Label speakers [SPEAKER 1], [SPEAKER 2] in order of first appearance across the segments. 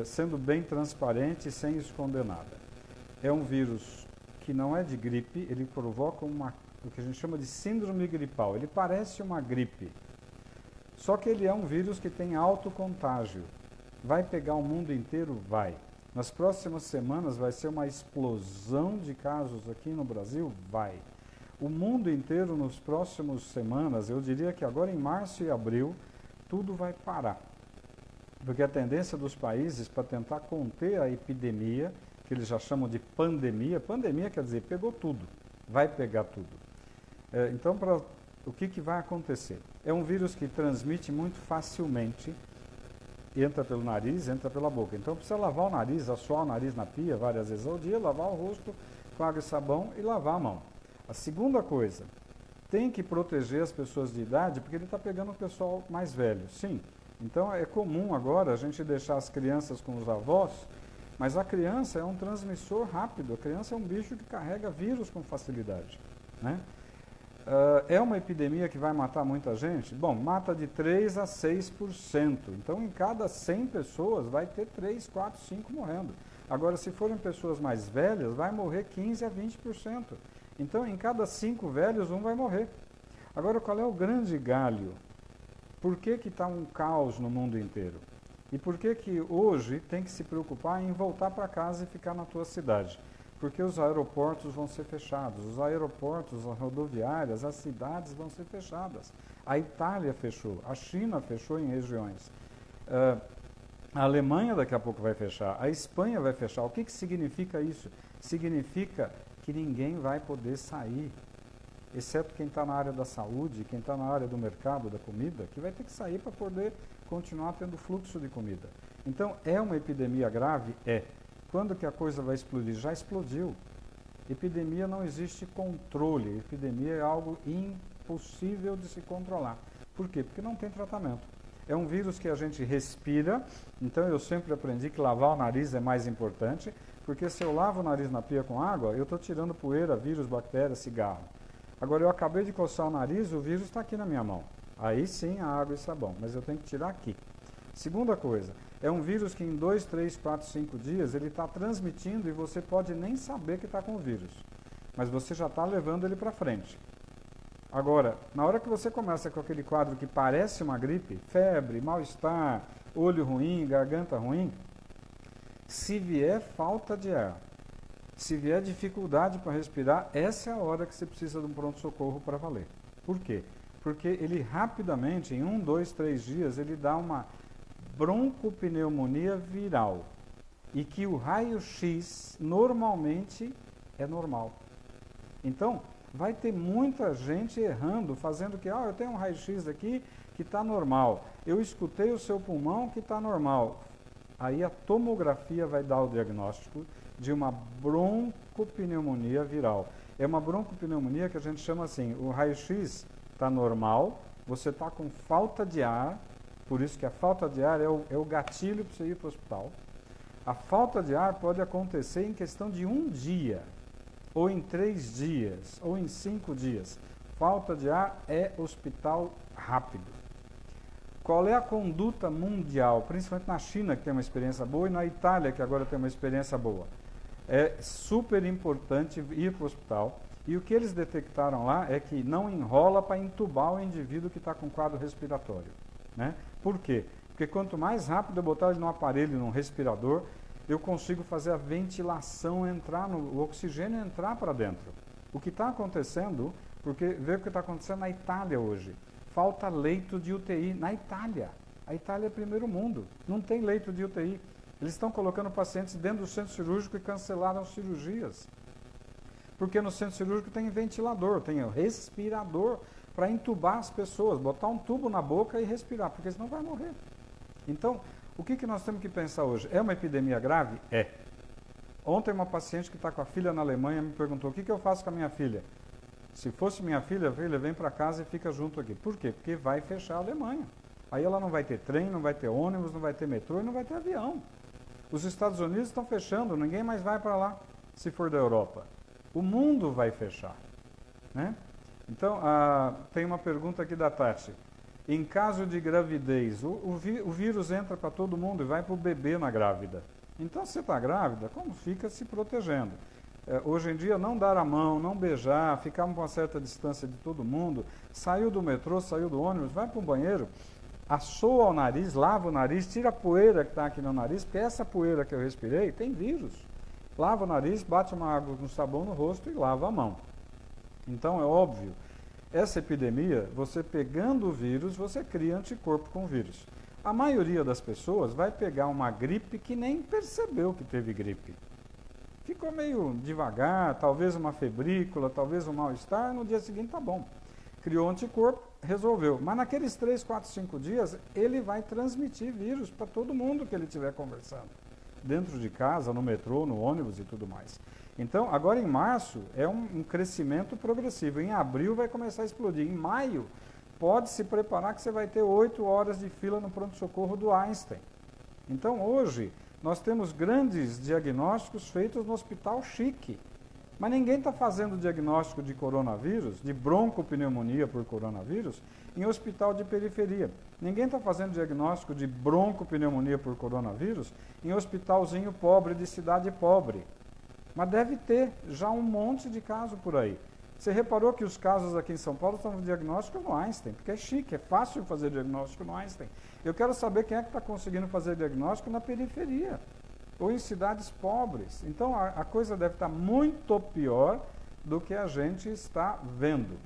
[SPEAKER 1] sendo bem transparente e sem esconder nada. É um vírus que não é de gripe, ele provoca o que a gente chama de síndrome gripal. Ele parece uma gripe, só que ele é um vírus que tem alto contágio. Vai pegar o mundo inteiro? Vai. Nas próximas semanas vai ser uma explosão de casos aqui no Brasil? Vai. O mundo inteiro nas próximas semanas, eu diria que agora em março e abril, tudo vai parar. Porque a tendência dos países para tentar conter a epidemia, que eles já chamam de pandemia quer dizer, pegou tudo, vai pegar tudo. Então, o que vai acontecer? É um vírus que transmite muito facilmente, entra pelo nariz, entra pela boca. Então, precisa lavar o nariz, assoar o nariz na pia várias vezes ao dia, lavar o rosto com água e sabão e lavar a mão. A segunda coisa, tem que proteger as pessoas de idade, porque ele está pegando o pessoal mais velho, sim. Então, é comum agora a gente deixar as crianças com os avós, mas a criança é um transmissor rápido, a criança é um bicho que carrega vírus com facilidade, né? É uma epidemia que vai matar muita gente? Bom, mata de 3 a 6%. Então, em cada 100 pessoas, vai ter 3, 4, 5 morrendo. Agora, se forem pessoas mais velhas, vai morrer 15 a 20%. Então, em cada 5 velhos, um vai morrer. Agora, qual é o grande galho? Por que está um caos no mundo inteiro? E por que hoje tem que se preocupar em voltar para casa e ficar na tua cidade? Porque os aeroportos vão ser fechados, os aeroportos, as rodoviárias, as cidades vão ser fechadas. A Itália fechou, a China fechou em regiões. A Alemanha daqui a pouco vai fechar, a Espanha vai fechar. O que significa isso? Significa que ninguém vai poder sair, exceto quem está na área da saúde, quem está na área do mercado da comida, que vai ter que sair para poder continuar tendo fluxo de comida. Então, é uma epidemia grave? É. Quando que a coisa vai explodir? Já explodiu. Epidemia não existe controle. Epidemia é algo impossível de se controlar. Por quê? Porque não tem tratamento. É um vírus que a gente respira, então eu sempre aprendi que lavar o nariz é mais importante, porque se eu lavo o nariz na pia com água, eu estou tirando poeira, vírus, bactéria, cigarro. Agora, eu acabei de coçar o nariz, o vírus está aqui na minha mão. Aí sim, a água e sabão, mas eu tenho que tirar aqui. Segunda coisa, é um vírus que em 2, 3, 4, 5 dias ele está transmitindo e você pode nem saber que está com o vírus, mas você já está levando ele para frente. Agora, na hora que você começa com aquele quadro que parece uma gripe, febre, mal-estar, olho ruim, garganta ruim, se vier falta de ar, se vier dificuldade para respirar, essa é a hora que você precisa de um pronto-socorro para valer. Por quê? Porque ele rapidamente, em 1, 2, 3 dias, ele dá uma broncopneumonia viral. E que o raio-x normalmente é normal. Então, vai ter muita gente errando, fazendo que, eu tenho um raio-x aqui que está normal. Eu escutei o seu pulmão que está normal. Aí a tomografia vai dar o diagnóstico de uma broncopneumonia viral. É uma broncopneumonia que a gente chama assim, o raio-x está normal, você está com falta de ar, por isso que a falta de ar é o gatilho para você ir para o hospital. A falta de ar pode acontecer em questão de 1 dia, ou em 3 dias, ou em 5 dias. Falta de ar é hospital rápido. Qual é a conduta mundial, principalmente na China, que tem uma experiência boa, e na Itália, que agora tem uma experiência boa? É super importante ir para o hospital. E o que eles detectaram lá é que não enrola para entubar o indivíduo que está com quadro respiratório, né? Por quê? Porque quanto mais rápido eu botar ele num aparelho, num respirador, eu consigo fazer a ventilação entrar, o oxigênio entrar para dentro. O que está acontecendo, porque vê o que está acontecendo na Itália hoje. Falta leito de UTI na Itália. A Itália é primeiro mundo, não tem leito de UTI. Eles estão colocando pacientes dentro do centro cirúrgico e cancelaram cirurgias. Porque no centro cirúrgico tem ventilador, tem respirador para entubar as pessoas, botar um tubo na boca e respirar, porque senão vai morrer. Então, o que nós temos que pensar hoje? É uma epidemia grave? É. Ontem uma paciente que está com a filha na Alemanha me perguntou, o que eu faço com a minha filha? Se fosse minha filha, vem para casa e fica junto aqui. Por quê? Porque vai fechar a Alemanha. Aí ela não vai ter trem, não vai ter ônibus, não vai ter metrô e não vai ter avião. Os Estados Unidos estão fechando, ninguém mais vai para lá, se for da Europa. O mundo vai fechar, né? Então, tem uma pergunta aqui da Tati. Em caso de gravidez, o vírus entra para todo mundo e vai para o bebê na grávida. Então, se você está grávida, como fica se protegendo? Hoje em dia, não dar a mão, não beijar, ficar com uma certa distância de todo mundo, saiu do metrô, saiu do ônibus, vai para o banheiro, assoa o nariz, lava o nariz, tira a poeira que está aqui no nariz, porque essa poeira que eu respirei tem vírus. Lava o nariz, bate uma água com sabão no rosto e lava a mão. Então, é óbvio, essa epidemia, você pegando o vírus, você cria anticorpo com o vírus. A maioria das pessoas vai pegar uma gripe que nem percebeu que teve gripe. Ficou meio devagar, talvez uma febrícula, talvez um mal-estar, no dia seguinte tá bom. Criou anticorpo, resolveu. Mas naqueles 3, 4, 5 dias, ele vai transmitir vírus para todo mundo que ele estiver conversando. Dentro de casa, no metrô, no ônibus e tudo mais. Então, agora em março, é um crescimento progressivo. Em abril vai começar a explodir. Em maio, pode se preparar que você vai ter 8 horas de fila no pronto-socorro do Einstein. Então, hoje, nós temos grandes diagnósticos feitos no hospital chique. Mas ninguém está fazendo diagnóstico de coronavírus, de broncopneumonia por coronavírus, em hospital de periferia. Ninguém está fazendo diagnóstico de broncopneumonia por coronavírus em hospitalzinho pobre, de cidade pobre. Mas deve ter já um monte de casos por aí. Você reparou que os casos aqui em São Paulo estão no diagnóstico no Einstein, porque é chique, é fácil fazer diagnóstico no Einstein. Eu quero saber quem é que está conseguindo fazer diagnóstico na periferia, ou em cidades pobres. Então, a coisa deve estar muito pior do que a gente está vendo.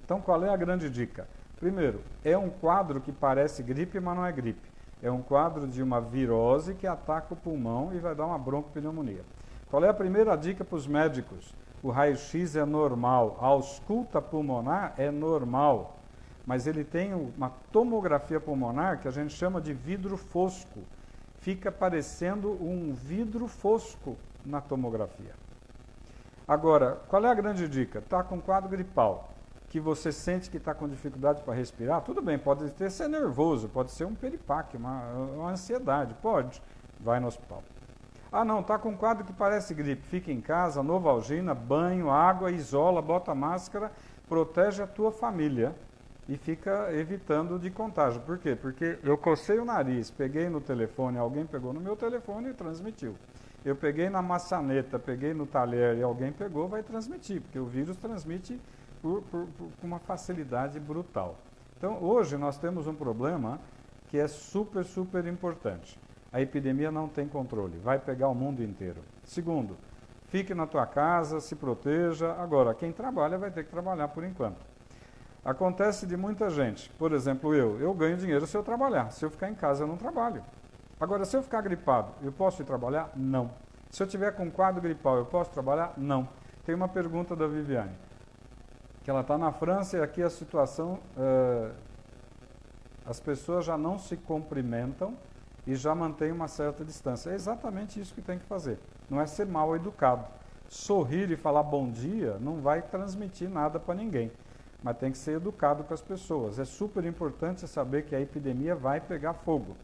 [SPEAKER 1] Então, qual é a grande dica? Primeiro, é um quadro que parece gripe, mas não é gripe. É um quadro de uma virose que ataca o pulmão e vai dar uma broncopneumonia. Qual é a primeira dica para os médicos? O raio-x é normal, a ausculta pulmonar é normal, mas ele tem uma tomografia pulmonar que a gente chama de vidro fosco. Fica parecendo um vidro fosco na tomografia. Agora, qual é a grande dica? Está com quadro gripal, que você sente que está com dificuldade para respirar, tudo bem, pode ser nervoso, pode ser um piripaque, uma ansiedade, pode, vai no hospital. Ah não, está com um quadro que parece gripe, fica em casa, Novalgina, banho, água, isola, bota máscara, protege a tua família e fica evitando de contágio. Por quê? Porque eu cocei o nariz, peguei no telefone, alguém pegou no meu telefone e transmitiu. Eu peguei na maçaneta, peguei no talher e alguém pegou, vai transmitir, porque o vírus transmite com uma facilidade brutal. Então, hoje nós temos um problema que é super, super importante. A epidemia não tem controle, vai pegar o mundo inteiro. Segundo, fique na tua casa, se proteja. Agora, quem trabalha vai ter que trabalhar por enquanto. Acontece de muita gente, por exemplo, eu ganho dinheiro se eu trabalhar. Se eu ficar em casa, eu não trabalho. Agora, se eu ficar gripado, eu posso ir trabalhar? Não. Se eu tiver com quadro gripal, eu posso trabalhar? Não. Tem uma pergunta da Viviane, que ela está na França e aqui a situação, as pessoas já não se cumprimentam e já mantém uma certa distância. É exatamente isso que tem que fazer. Não é ser mal educado. Sorrir e falar bom dia não vai transmitir nada para ninguém. Mas tem que ser educado com as pessoas. É super importante saber que a epidemia vai pegar fogo.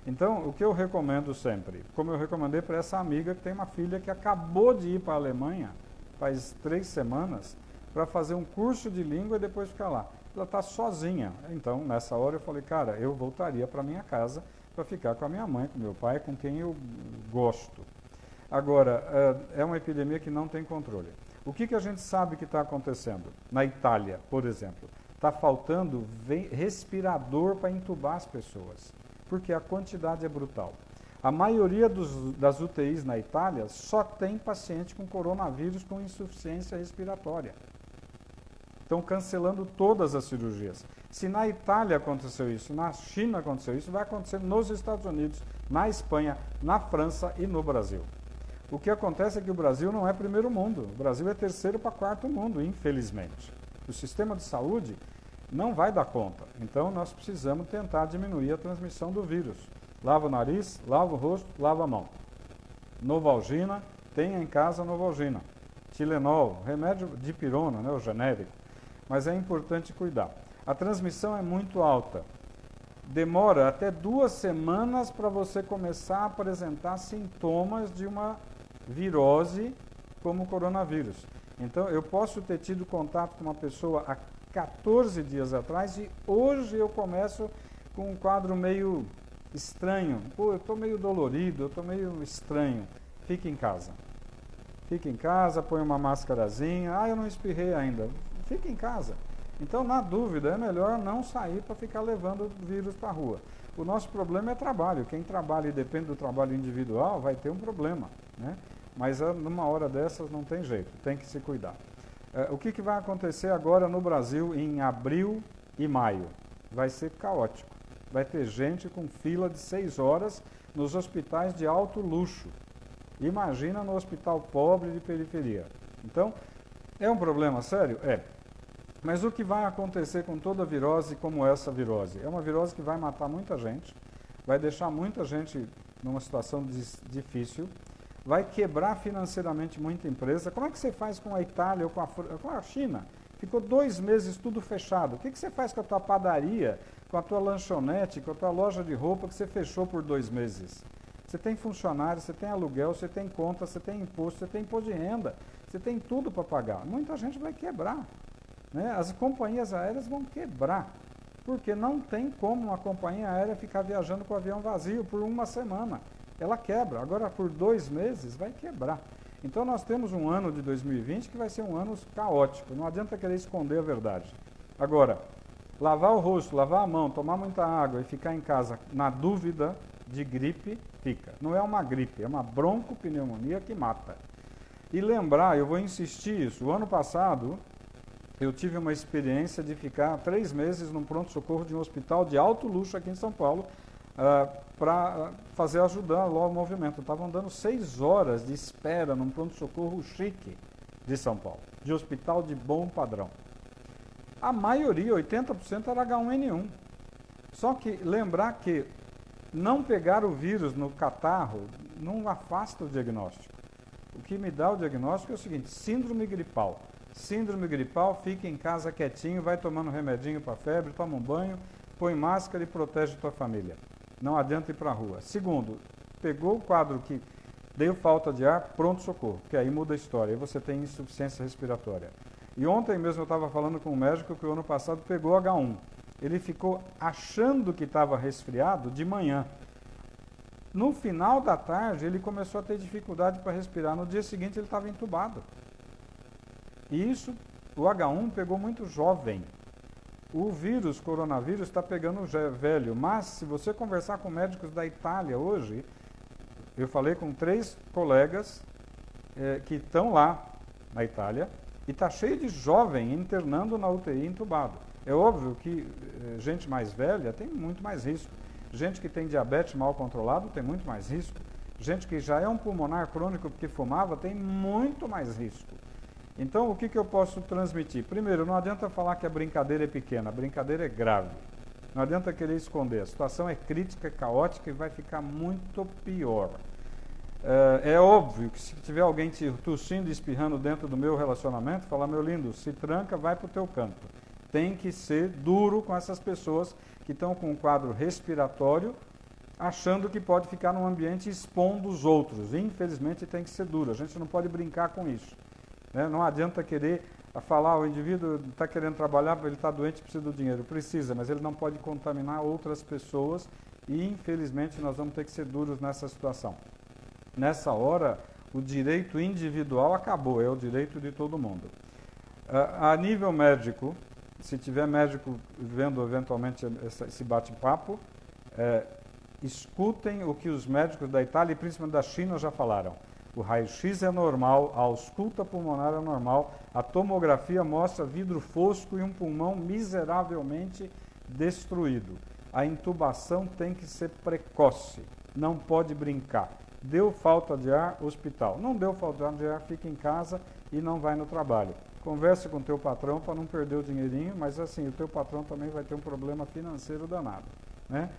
[SPEAKER 1] Então, o que eu recomendo sempre, como eu recomendei para essa amiga que tem uma filha que acabou de ir para a Alemanha, faz 3 semanas, para fazer um curso de língua e depois ficar lá. Ela está sozinha. Então, nessa hora eu falei, cara, eu voltaria para minha casa para ficar com a minha mãe, com meu pai, com quem eu gosto. Agora, é uma epidemia que não tem controle. O que a gente sabe que está acontecendo? Na Itália, por exemplo, está faltando respirador para entubar as pessoas, porque a quantidade é brutal. A maioria das UTIs na Itália só tem paciente com coronavírus com insuficiência respiratória. Estão cancelando todas as cirurgias. Se na Itália aconteceu isso, na China aconteceu isso, vai acontecer nos Estados Unidos, na Espanha, na França e no Brasil. O que acontece é que o Brasil não é primeiro mundo, o Brasil é terceiro para quarto mundo, infelizmente. O sistema de saúde não vai dar conta, então nós precisamos tentar diminuir a transmissão do vírus. Lava o nariz, lava o rosto, lava a mão. Novalgina, tenha em casa Novalgina. Tilenol, remédio de pirona, né, o genérico. Mas é importante cuidar. A transmissão é muito alta. Demora até 2 semanas para você começar a apresentar sintomas de uma virose como o coronavírus. Então, eu posso ter tido contato com uma pessoa há 14 dias atrás e hoje eu começo com um quadro meio estranho. Pô, eu estou meio dolorido, eu estou meio estranho. Fique em casa. Fique em casa, põe uma máscarazinha. Ah, eu não espirrei ainda. Fique em casa. Então, na dúvida, é melhor não sair para ficar levando o vírus para a rua. O nosso problema é trabalho. Quem trabalha e depende do trabalho individual vai ter um problema, né? Mas numa hora dessas não tem jeito, tem que se cuidar. O que vai acontecer agora no Brasil em abril e maio? Vai ser caótico. Vai ter gente com fila de 6 horas nos hospitais de alto luxo. Imagina no hospital pobre de periferia. Então, é um problema sério? É. Mas o que vai acontecer com toda virose como essa virose? É uma virose que vai matar muita gente, vai deixar muita gente numa situação difícil, vai quebrar financeiramente muita empresa. Como é que você faz com a Itália ou com a China? Ficou 2 meses tudo fechado. O que você faz com a tua padaria, com a tua lanchonete, com a tua loja de roupa que você fechou por 2 meses? Você tem funcionário, você tem aluguel, você tem conta, você tem imposto, você tem imposto de renda, você tem tudo para pagar. Muita gente vai quebrar, né? As companhias aéreas vão quebrar, porque não tem como uma companhia aérea ficar viajando com o avião vazio por 1 semana. Ela quebra. Agora, por 2 meses, vai quebrar. Então, nós temos um ano de 2020 que vai ser um ano caótico. Não adianta querer esconder a verdade. Agora, lavar o rosto, lavar a mão, tomar muita água e ficar em casa na dúvida de gripe, fica. Não é uma gripe, é uma broncopneumonia que mata. E lembrar, eu vou insistir isso, o ano passado eu tive uma experiência de ficar 3 meses num pronto-socorro de um hospital de alto luxo aqui em São Paulo, para ajudar lá o movimento. Estavam dando 6 horas de espera num pronto-socorro chique de São Paulo, de hospital de bom padrão. A maioria, 80%, era H1N1. Só que lembrar que não pegar o vírus no catarro não afasta o diagnóstico. O que me dá o diagnóstico é o seguinte: síndrome gripal. Síndrome gripal, fica em casa quietinho, vai tomando remedinho para febre, toma um banho, põe máscara e protege tua família. Não adianta ir para a rua. Segundo, pegou o quadro que deu falta de ar, pronto-socorro, que aí muda a história, aí você tem insuficiência respiratória. E ontem mesmo eu estava falando com um médico que o ano passado pegou H1. Ele ficou achando que estava resfriado de manhã. No final da tarde, ele começou a ter dificuldade para respirar. No dia seguinte, ele estava entubado. E isso, o H1 pegou muito jovem. O vírus, coronavírus, está pegando velho. Mas, se você conversar com médicos da Itália hoje, eu falei com 3 colegas que estão lá na Itália, e está cheio de jovem internando na UTI entubado. É óbvio que gente mais velha tem muito mais risco. Gente que tem diabetes mal controlado tem muito mais risco. Gente que já é um pulmonar crônico porque fumava tem muito mais risco. Então, o que eu posso transmitir? Primeiro, não adianta falar que a brincadeira é pequena, a brincadeira é grave. Não adianta querer esconder. A situação é crítica, é caótica e vai ficar muito pior. É óbvio que se tiver alguém te tossindo e espirrando dentro do meu relacionamento, falar: meu lindo, se tranca, vai para o teu canto. Tem que ser duro com essas pessoas que estão com um quadro respiratório, achando que pode ficar num ambiente expondo os outros. Infelizmente tem que ser duro, a gente não pode brincar com isso, né? Não adianta querer falar: o indivíduo está querendo trabalhar, ele está doente, precisa do dinheiro. Precisa, mas ele não pode contaminar outras pessoas e infelizmente nós vamos ter que ser duros nessa situação. Nessa hora, o direito individual acabou, é o direito de todo mundo. A nível médico, se tiver médico vendo eventualmente esse bate-papo, escutem o que os médicos da Itália e principalmente da China já falaram. O raio-x é normal, a ausculta pulmonar é normal, a tomografia mostra vidro fosco e um pulmão miseravelmente destruído. A intubação tem que ser precoce, não pode brincar. Deu falta de ar, hospital. Não deu falta de ar, fica em casa e não vai no trabalho. Converse com o teu patrão para não perder o dinheirinho, mas assim, o teu patrão também vai ter um problema financeiro danado, né?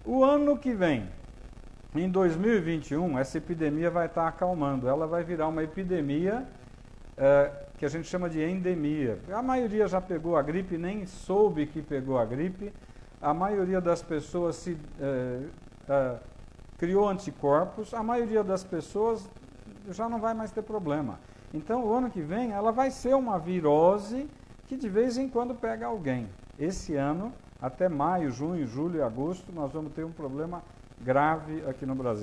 [SPEAKER 1] O ano que vem, em 2021, essa epidemia vai estar acalmando. Ela vai virar uma epidemia que a gente chama de endemia. A maioria já pegou a gripe, nem soube que pegou a gripe. A maioria das pessoas criou anticorpos, a maioria das pessoas já não vai mais ter problema. Então, o ano que vem, ela vai ser uma virose que de vez em quando pega alguém. Esse ano, até maio, junho, julho e agosto, nós vamos ter um problema grave aqui no Brasil.